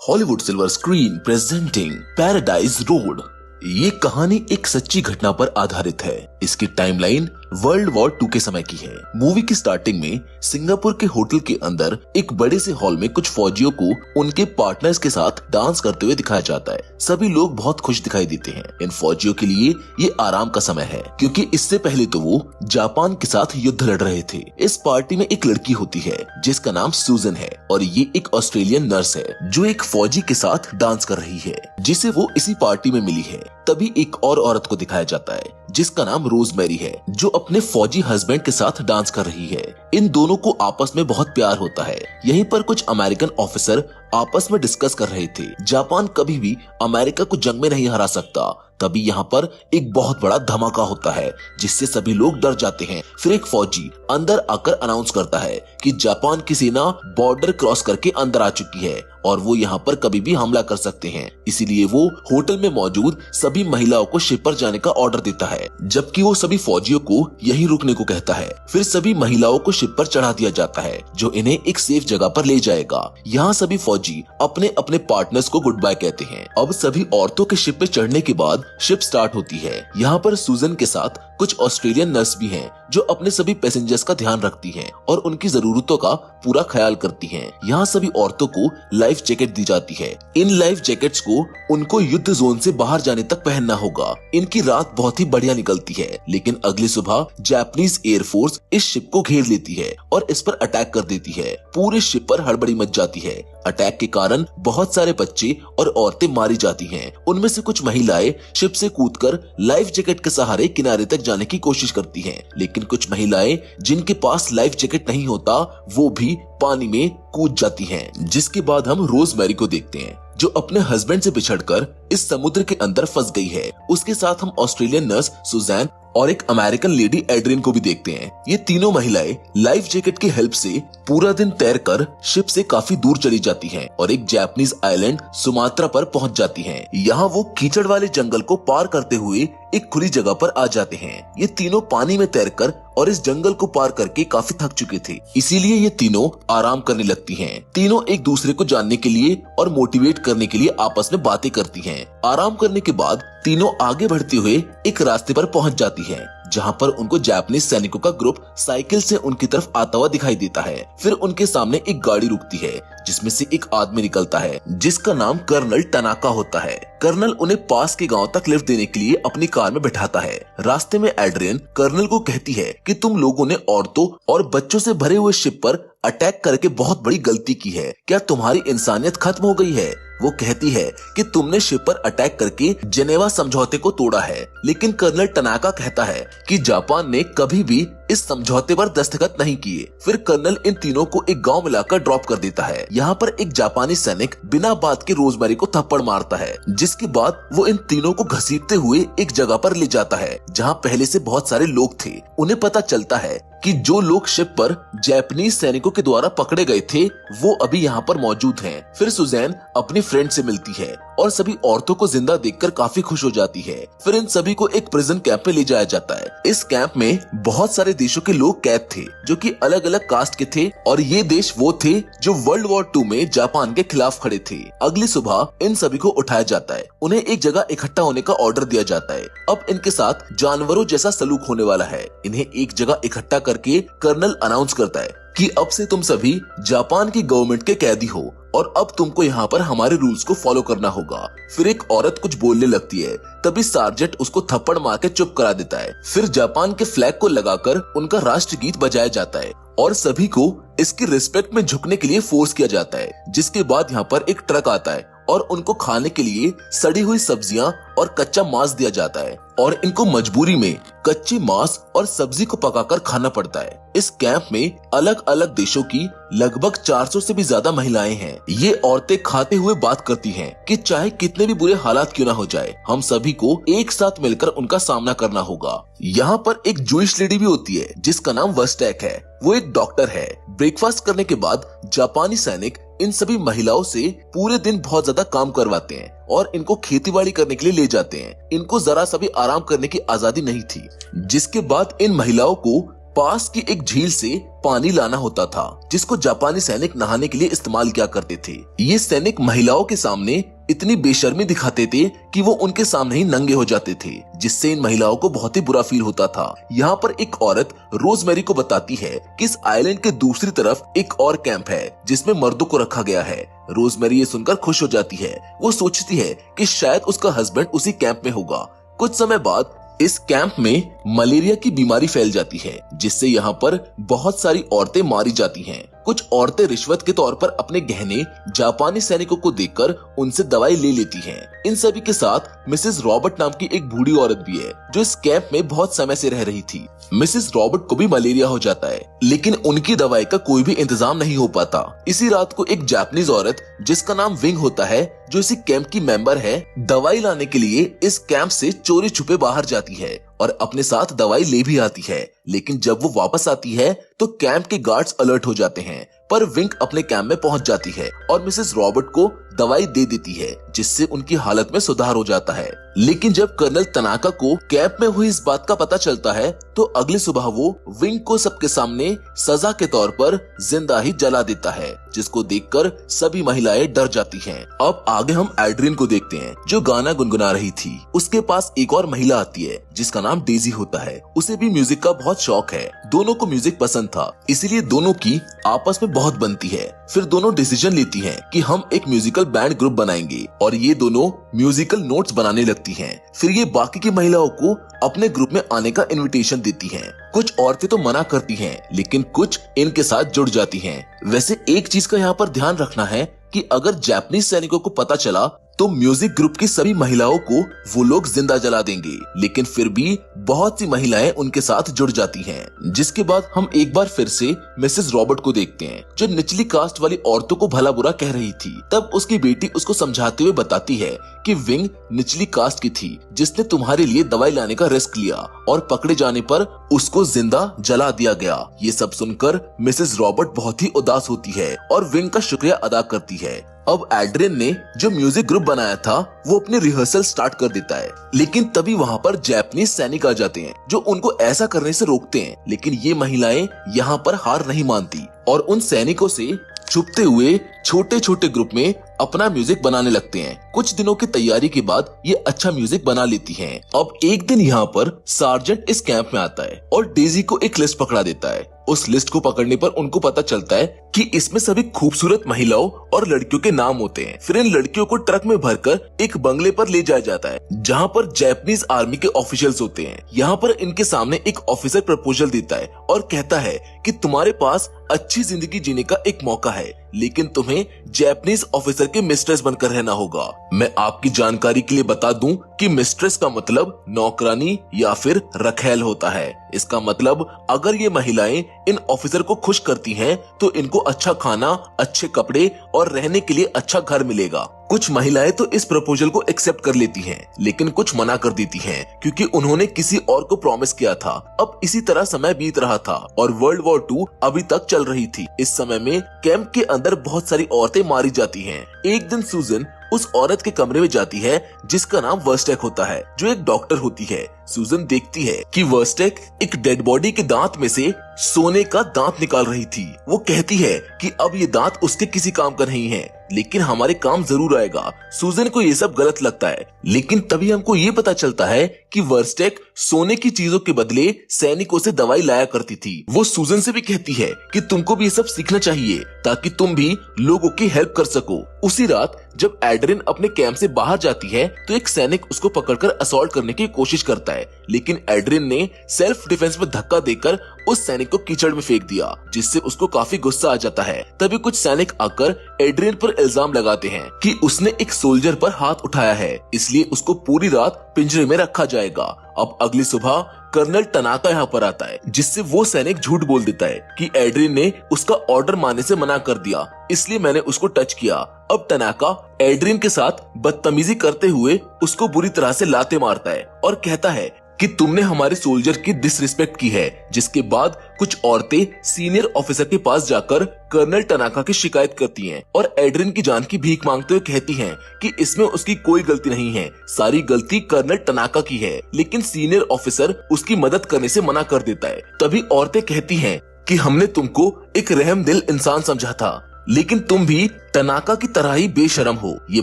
Hollywood silver screen presenting paradise road. ये कहानी एक सच्ची घटना पर आधारित है। इसकी टाइमलाइन वर्ल्ड वॉर 2 के समय की है। मूवी की स्टार्टिंग में सिंगापुर के होटल के अंदर एक बड़े से हॉल में कुछ फौजियों को उनके पार्टनर्स के साथ डांस करते हुए दिखाया जाता है। सभी लोग बहुत खुश दिखाई देते हैं। इन फौजियों के लिए ये आराम का समय है, क्योंकि इससे पहले तो वो जापान के साथ युद्ध लड़ रहे थे। इस पार्टी में एक लड़की होती है जिसका नाम सूजन है और ये एक ऑस्ट्रेलियन नर्स है जो एक फौजी के साथ डांस कर रही है, जिसे वो इसी पार्टी में मिली है। तभी एक और औरत को दिखाया जाता है जिसका नाम रोजमेरी है, जो अपने फौजी हस्बैंड के साथ डांस कर रही है। इन दोनों को आपस में बहुत प्यार होता है। यहीं पर कुछ अमेरिकन ऑफिसर आपस में डिस्कस कर रहे थे। जापान कभी भी अमेरिका को जंग में नहीं हरा सकता। तभी यहाँ पर एक बहुत बड़ा धमाका होता है जिससे सभी लोग डर जाते हैं। फिर एक फौजी अंदर आकर अनाउंस करता है कि जापान की सेना बॉर्डर क्रॉस करके अंदर आ चुकी है और वो यहाँ पर कभी भी हमला कर सकते हैं। इसीलिए वो होटल में मौजूद सभी महिलाओं को शिप पर जाने का ऑर्डर देता है, जबकि वो सभी फौजियों को यहीं रुकने को कहता है। फिर सभी महिलाओं को शिप पर चढ़ा दिया जाता है जो इन्हें एक सेफ जगह पर ले जाएगा। यहाँ सभी फौजी अपने अपने पार्टनर्स को गुड बाय कहते हैं। अब सभी औरतों के शिप पे चढ़ने के बाद शिप स्टार्ट होती है। यहाँ पर सूजन के साथ कुछ ऑस्ट्रेलियन नर्स भी हैं जो अपने सभी पैसेंजर्स का ध्यान रखती हैं और उनकी जरूरतों का पूरा ख्याल करती हैं। यहाँ सभी औरतों को लाइफ जैकेट दी जाती है। इन लाइफ जैकेट्स को उनको युद्ध जोन से बाहर जाने तक पहनना होगा। इनकी रात बहुत ही बढ़िया निकलती है, लेकिन अगली सुबह जापानीज एयरफोर्स इस शिप को घेर लेती है और इस पर अटैक कर देती है। पूरे शिप पर हड़बड़ी मच जाती है। अटैक के कारण बहुत सारे बच्चे और औरतें मारी जाती हैं। उनमें से कुछ महिलाएं शिप से कूदकर लाइफ जैकेट के सहारे किनारे तक जाने की कोशिश करती हैं, लेकिन कुछ महिलाएं जिनके पास लाइफ जैकेट नहीं होता वो भी पानी में कूद जाती हैं। जिसके बाद हम रोजमेरी को देखते हैं जो अपने हस्बैंड से बिछड़कर इस समुद्र के अंदर फंस गई है। उसके साथ हम ऑस्ट्रेलियन नर्स सुजैन और एक अमेरिकन लेडी एड्रियन को भी देखते हैं। ये तीनों महिलाएं लाइफ जैकेट की हेल्प से पूरा दिन तैरकर शिप से काफी दूर चली जाती हैं और एक जापानीज आइलैंड सुमात्रा पर पहुंच जाती हैं। यहाँ वो कीचड़ वाले जंगल को पार करते हुए एक खुली जगह पर आ जाते हैं। ये तीनों पानी में तैरकर और इस जंगल को पार करके काफी थक चुके थे, इसीलिए ये तीनों आराम करने लगती हैं। तीनों एक दूसरे को जानने के लिए और मोटिवेट करने के लिए आपस में बातें करती हैं। आराम करने के बाद तीनों आगे बढ़ते हुए एक रास्ते पर पहुंच जाती हैं, जहां पर उनको जापानीज सैनिकों का ग्रुप साइकिल से उनकी तरफ आता हुआ दिखाई देता है। फिर उनके सामने एक गाड़ी रुकती है जिसमें से एक आदमी निकलता है जिसका नाम कर्नल टनाका होता है। कर्नल उन्हें पास के गांव तक लिफ्ट देने के लिए अपनी कार में बैठाता है। रास्ते में एड्रियन कर्नल को कहती है कि तुम लोगों ने औरतों और बच्चों से भरे हुए शिप पर अटैक करके बहुत बड़ी गलती की है। क्या तुम्हारी इंसानियत खत्म हो गई है? वो कहती है कि तुमने शिप पर अटैक करके जेनेवा समझौते को तोड़ा है, लेकिन कर्नल टनाका कहता है कि जापान ने कभी भी इस समझौते पर दस्तखत नहीं किए। फिर कर्नल इन तीनों को एक गांव में लाकर ड्रॉप कर देता है। यहाँ पर एक जापानी सैनिक बिना बात के रोजमेरी को थप्पड़ मारता है, जिसके बाद वो इन तीनों को घसीटते हुए एक जगह पर ले जाता है जहाँ पहले से बहुत सारे लोग थे। उन्हें पता चलता है कि जो लोग शिप पर जापानीज सैनिकों के द्वारा पकड़े गए थे वो अभी यहाँ पर मौजूद हैं। फिर सुजैन अपनी फ्रेंड से मिलती है और सभी औरतों को जिंदा देखकर काफी खुश हो जाती है। फिर इन सभी को एक प्रिजन कैंप में ले जाया जाता है। इस कैंप में बहुत सारे देशों के लोग कैद थे जो कि अलग अलग कास्ट के थे और ये देश वो थे जो वर्ल्ड वॉर 2 में जापान के खिलाफ खड़े थे। अगली सुबह इन सभी को उठाया जाता है। उन्हें एक जगह इकट्ठा होने का ऑर्डर दिया जाता है। अब इनके साथ जानवरों जैसा सलूक होने वाला है। इन्हें एक जगह इकट्ठा करके कर्नल अनाउंस करता है कि अब से तुम सभी जापान की गवर्नमेंट के कैदी हो और अब तुमको यहाँ पर हमारे रूल्स को फॉलो करना होगा। फिर एक औरत कुछ बोलने लगती है, तभी सार्जेंट उसको थप्पड़ मार के चुप करा देता है। फिर जापान के फ्लैग को लगाकर उनका राष्ट्रगीत बजाया जाता है और सभी को इसकी रिस्पेक्ट में झुकने के लिए फोर्स किया जाता है। जिसके बाद यहाँ पर एक ट्रक आता है और उनको खाने के लिए सड़ी हुई सब्जियां और कच्चा मांस दिया जाता है और इनको मजबूरी में कच्ची मांस और सब्जी को पकाकर खाना पड़ता है। इस कैंप में अलग अलग देशों की लगभग 400 से भी ज्यादा महिलाएं हैं। ये औरतें खाते हुए बात करती हैं कि चाहे कितने भी बुरे हालात क्यों ना हो जाए, हम सभी को एक साथ मिलकर उनका सामना करना होगा। यहाँ पर एक जूइश लेडी भी होती है जिसका नाम वस्टैक है। वो एक डॉक्टर है। ब्रेकफास्ट करने के बाद जापानी सैनिक इन सभी महिलाओं से पूरे दिन बहुत ज्यादा काम करवाते हैं और इनको खेतीबाड़ी करने के लिए ले जाते हैं। इनको जरा सा भी आराम करने की आजादी नहीं थी। जिसके बाद इन महिलाओं को पास की एक झील से पानी लाना होता था, जिसको जापानी सैनिक नहाने के लिए इस्तेमाल किया करते थे। ये सैनिक महिलाओं के सामने इतनी बेशर्मी दिखाते थे कि वो उनके सामने ही नंगे हो जाते थे, जिससे इन महिलाओं को बहुत ही बुरा फील होता था। यहाँ पर एक औरत रोजमेरी को बताती है कि इस आइलैंड के दूसरी तरफ एक और कैंप है जिसमें मर्दों को रखा गया है। रोजमेरी ये सुनकर खुश हो जाती है। वो सोचती है कि शायद उसका हस्बैंड उसी कैंप में होगा। कुछ समय बाद इस कैंप में मलेरिया की बीमारी फैल जाती है, जिससे यहाँ पर बहुत सारी औरतें मारी जाती हैं। कुछ औरतें रिश्वत के तौर पर अपने गहने जापानी सैनिकों को देकर उनसे दवाई ले लेती हैं। इन सभी के साथ मिसेस रॉबर्ट नाम की एक बूढ़ी औरत भी है जो इस कैंप में बहुत समय से रह रही थी। मिसेस रॉबर्ट को भी मलेरिया हो जाता है, लेकिन उनकी दवाई का कोई भी इंतजाम नहीं हो पाता। इसी रात को एक जापानीज औरत जिसका नाम विंग होता है, जो इसी कैंप की मेंबर है, दवाई लाने के लिए इस कैंप से चोरी छुपे बाहर जाती है और अपने साथ दवाई ले भी आती है। लेकिन जब वो वापस आती है तो कैंप के गार्ड्स अलर्ट हो जाते हैं, पर विंग अपने कैंप में पहुंच जाती है और मिसेस रॉबर्ट को दवाई दे देती है, जिससे उनकी हालत में सुधार हो जाता है। लेकिन जब कर्नल तनाका को कैंप में हुई इस बात का पता चलता है तो अगली सुबह वो विंग को सबके सामने सजा के तौर पर जिंदा ही जला देता है, जिसको देखकर सभी महिलाएं डर जाती हैं। अब आगे हम एड्रियन को देखते हैं, जो गाना गुनगुना रही थी। उसके पास एक और महिला आती है जिसका नाम डेजी होता है। उसे भी म्यूजिक का बहुत शौक है। दोनों को म्यूजिक पसंद था, इसीलिए दोनों की आपस में बहुत बनती है। फिर दोनों डिसीजन लेती हैं कि हम एक म्यूजिकल बैंड ग्रुप बनाएंगे और ये दोनों म्यूजिकल नोट्स बनाने लगती हैं। फिर ये बाकी की महिलाओं को अपने ग्रुप में आने का इनविटेशन देती हैं। कुछ औरतें तो मना करती हैं, लेकिन कुछ इनके साथ जुड़ जाती हैं। वैसे एक चीज का यहाँ पर ध्यान रखना है कि अगर जापानीज सैनिकों को पता चला तो म्यूजिक ग्रुप की सभी महिलाओं को वो लोग जिंदा जला देंगे, लेकिन फिर भी बहुत सी महिलाएं उनके साथ जुड़ जाती हैं। जिसके बाद हम एक बार फिर से मिसेस रॉबर्ट को देखते हैं, जो निचली कास्ट वाली औरतों को भला बुरा कह रही थी। तब उसकी बेटी उसको समझाते हुए बताती है कि विंग निचली कास्ट की थी, जिसने तुम्हारे लिए दवाई लाने का रिस्क लिया और पकड़े जाने पर उसको जिंदा जला दिया गया। ये सब सुनकर मिसेस रॉबर्ट बहुत ही उदास होती है और विंग का शुक्रिया अदा करती है। अब एड्रियन ने जो म्यूजिक ग्रुप बनाया था वो अपने रिहर्सल स्टार्ट कर देता है, लेकिन तभी वहाँ पर जापानीज सैनिक आ जाते हैं जो उनको ऐसा करने से रोकते हैं। लेकिन ये महिलाएं यहाँ पर हार नहीं मानती और उन सैनिकों से छुपते हुए छोटे छोटे ग्रुप में अपना म्यूजिक बनाने लगते हैं। कुछ दिनों की तैयारी के बाद ये अच्छा म्यूजिक बना लेती हैं। अब एक दिन यहाँ पर सार्जेंट इस कैंप में आता है और डेजी को एक लिस्ट पकड़ा देता है। उस लिस्ट को पकड़ने पर उनको पता चलता है कि इसमें सभी खूबसूरत महिलाओं और लड़कियों के नाम होते हैं। फिर इन लड़कियों को ट्रक में भरकर एक बंगले पर ले जाया जाता है, जहाँ पर जापानीज आर्मी के ऑफिशियल्स होते हैं। यहाँ पर इनके सामने एक ऑफिसर प्रपोजल देता है और कहता है कि तुम्हारे पास अच्छी जिंदगी जीने का एक मौका है, लेकिन तुम्हें जापानीज ऑफिसर के मिस्ट्रेस बनकर रहना होगा। मैं आपकी जानकारी के लिए बता दूं कि मिस्ट्रेस का मतलब नौकरानी या फिर रखैल होता है। इसका मतलब अगर ये महिलाएं इन ऑफिसर को खुश करती हैं तो इनको अच्छा खाना, अच्छे कपड़े और रहने के लिए अच्छा घर मिलेगा। कुछ महिलाएं तो इस प्रपोजल को एक्सेप्ट कर लेती हैं, लेकिन कुछ मना कर देती हैं क्योंकि उन्होंने किसी और को प्रॉमिस किया था। अब इसी तरह समय बीत रहा था और वर्ल्ड वॉर 2 अभी तक चल रही थी। इस समय में कैंप के अंदर बहुत सारी औरतें मारी जाती हैं। एक दिन सूजन उस औरत के कमरे में जाती है जिसका नाम वर्स्टेक होता है, जो एक डॉक्टर होती है। सूजन देखती है कि वर्स्टेक एक डेड बॉडी के दांत में से सोने का दांत निकाल रही थी। वो कहती है कि अब ये दांत उसके किसी काम का नहीं है, लेकिन हमारे काम जरूर आएगा। सूजन को ये सब गलत लगता है, लेकिन तभी हमको ये पता चलता है कि वर्स्टेक सोने की चीजों के बदले सैनिकों से दवाई लाया करती थी। वो सूजन से भी कहती है कि तुमको भी ये सब सीखना चाहिए ताकि तुम भी लोगों की हेल्प कर सको। उसी रात जब एड्रियन अपने कैंप से बाहर जाती है तो एक सैनिक उसको पकड़कर असॉल्ट करने की कोशिश करता है, लेकिन एड्रियन ने सेल्फ डिफेंस में धक्का देकर उस सैनिक को कीचड़ में फेंक दिया, जिससे उसको काफी गुस्सा आ जाता है। तभी कुछ सैनिक आकर एड्रियन पर इल्जाम लगाते हैं कि उसने एक सोल्जर पर हाथ उठाया है, इसलिए उसको पूरी रात पिंजरे में रखा जाएगा। अब अगली सुबह कर्नल तनाका यहाँ पर आता है, जिससे वो सैनिक झूठ बोल देता है कि एड्रियन ने उसका ऑर्डर मानने से मना कर दिया, इसलिए मैंने उसको टच किया। अब तनाका एड्रियन के साथ बदतमीजी करते हुए उसको बुरी तरह से लाते मारता है और कहता है कि तुमने हमारे सोल्जर की डिसरिस्पेक्ट की है, जिसके बाद कुछ औरतें सीनियर ऑफिसर के पास जाकर कर्नल टनाका की शिकायत करती हैं और एड्रिन की जान की भीख मांगते हुए कहती हैं कि इसमें उसकी कोई गलती नहीं है, सारी गलती कर्नल टनाका की है। लेकिन सीनियर ऑफिसर उसकी मदद करने से मना कर देता है। तभी औरतें कहती हैं कि हमने तुमको एक रहमदिल इंसान समझा था, लेकिन तुम भी टनाका की तरह ही बेशर्म हो। ये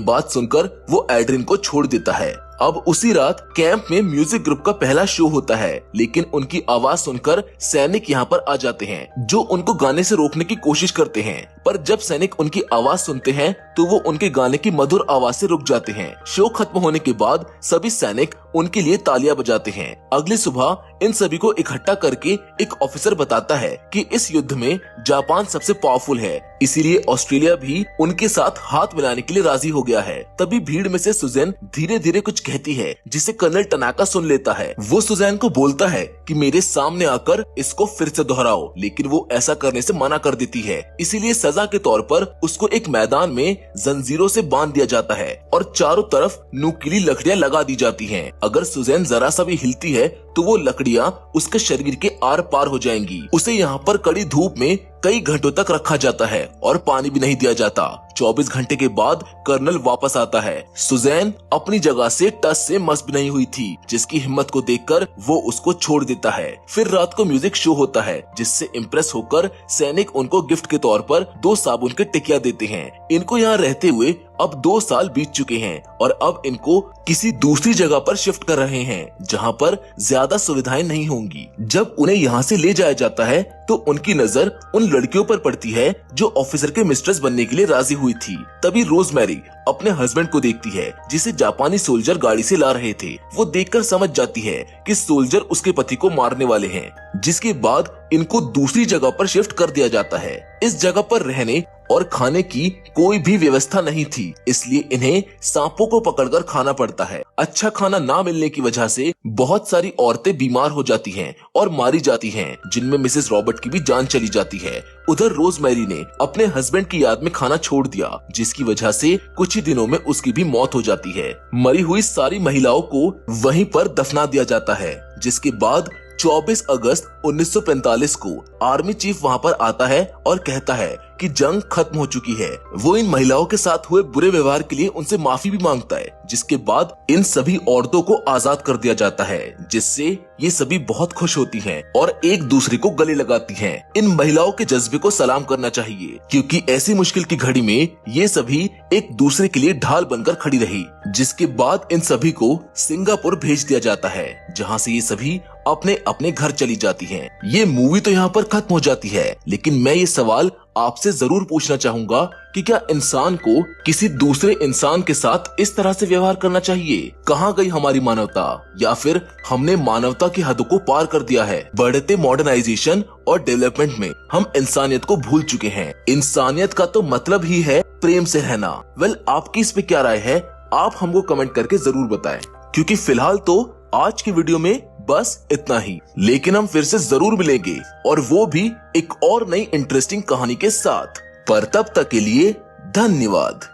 बात सुनकर वो एड्रिन को छोड़ देता है। अब उसी रात कैंप में म्यूजिक ग्रुप का पहला शो होता है, लेकिन उनकी आवाज सुनकर सैनिक यहाँ पर आ जाते हैं जो उनको गाने से रोकने की कोशिश करते हैं। पर जब सैनिक उनकी आवाज सुनते हैं तो वो उनके गाने की मधुर आवाज से रुक जाते हैं। शो खत्म होने के बाद सभी सैनिक उनके लिए तालियां बजाते हैं। अगली सुबह इन सभी को इकट्ठा करके एक ऑफिसर बताता है कि इस युद्ध में जापान सबसे पावरफुल है, इसीलिए ऑस्ट्रेलिया भी उनके साथ हाथ मिलाने के लिए राजी हो गया है। तभी भीड़ में से सुजैन धीरे धीरे कुछ कहती है जिसे कर्नल टनाका सुन लेता है। वो सुजैन को बोलता है कि मेरे सामने आकर इसको फिर से दोहराओ, लेकिन वो ऐसा करने से मना कर देती है। इसीलिए सजा के तौर पर उसको एक मैदान में जंजीरों से बांध दिया जाता है और चारों तरफ नुकीली लकड़ियां लगा दी जाती हैं। अगर सुजैन जरा सा भी हिलती है तो वो लकड़ियां उसके शरीर के आर पार हो जाएंगी। उसे यहाँ पर कड़ी धूप में कई घंटों तक रखा जाता है और पानी भी नहीं दिया जाता। 24 घंटे के बाद कर्नल वापस आता है। सुजैन अपनी जगह से टस से मस भी नहीं हुई थी, जिसकी हिम्मत को देखकर वो उसको छोड़ देता है। फिर रात को म्यूजिक शो होता है, जिससे इम्प्रेस होकर सैनिक उनको गिफ्ट के तौर पर 2 साबुन के टिकिया देते हैं। इनको यहाँ रहते हुए अब 2 साल बीत चुके हैं और अब इनको किसी दूसरी जगह पर शिफ्ट कर रहे हैं जहाँ पर ज्यादा सुविधाएं नहीं होंगी। जब उन्हें यहाँ से ले जाया जाता है तो उनकी नजर उन लड़कियों पर पड़ती है जो ऑफिसर के मिस्ट्रेस बनने के लिए राजी हुई थी। तभी रोजमेरी अपने हस्बैंड को देखती है जिसे जापानी सोल्जर गाड़ी से ला रहे थे। वो देखकर समझ जाती है कि सोल्जर उसके पति को मारने वाले हैं, जिसके बाद इनको दूसरी जगह पर शिफ्ट कर दिया जाता है। इस जगह पर रहने और खाने की कोई भी व्यवस्था नहीं थी, इसलिए इन्हें सांपों को पकड़कर खाना पड़ता है। अच्छा खाना ना मिलने की वजह से बहुत सारी औरतें बीमार हो जाती हैं और मारी जाती हैं, जिनमें मिसेस रॉबर्ट की भी जान चली जाती है। उधर रोजमेरी ने अपने हस्बैंड की याद में खाना छोड़ दिया, जिसकी वजह से कुछ ही दिनों में उसकी भी मौत हो जाती है। मरी हुई सारी महिलाओं को वहीं पर दफना दिया जाता है, जिसके बाद 24 अगस्त 1945 को आर्मी चीफ वहां पर आता है और कहता है कि जंग खत्म हो चुकी है। वो इन महिलाओं के साथ हुए बुरे व्यवहार के लिए उनसे माफी भी मांगता है, जिसके बाद इन सभी औरतों को आजाद कर दिया जाता है, जिससे ये सभी बहुत खुश होती हैं और एक दूसरे को गले लगाती हैं। इन महिलाओं के जज्बे को सलाम करना चाहिए, क्योंकि ऐसी मुश्किल की घड़ी में ये सभी एक दूसरे के लिए ढाल बनकर खड़ी रही। जिसके बाद इन सभी को सिंगापुर भेज दिया जाता है, जहाँ से ये सभी अपने अपने घर चली जाती हैं। ये मूवी तो यहाँ पर खत्म हो जाती है, लेकिन मैं ये सवाल आपसे जरूर पूछना चाहूंगा कि क्या इंसान को किसी दूसरे इंसान के साथ इस तरह से व्यवहार करना चाहिए? कहाँ गई हमारी मानवता? या फिर हमने मानवता की हद को पार कर दिया है? बढ़ते मॉडर्नाइजेशन और डेवलपमेंट में हम इंसानियत को भूल चुके हैं। इंसानियत का तो मतलब ही है प्रेम से रहना। वेल, आपकी इस पे क्या राय है? आप हमको कमेंट करके जरूर बताएं, क्योंकि फिलहाल तो आज की वीडियो में बस इतना ही, लेकिन हम फिर से जरूर मिलेंगे और वो भी एक और नई इंटरेस्टिंग कहानी के साथ। पर तब तक के लिए धन्यवाद।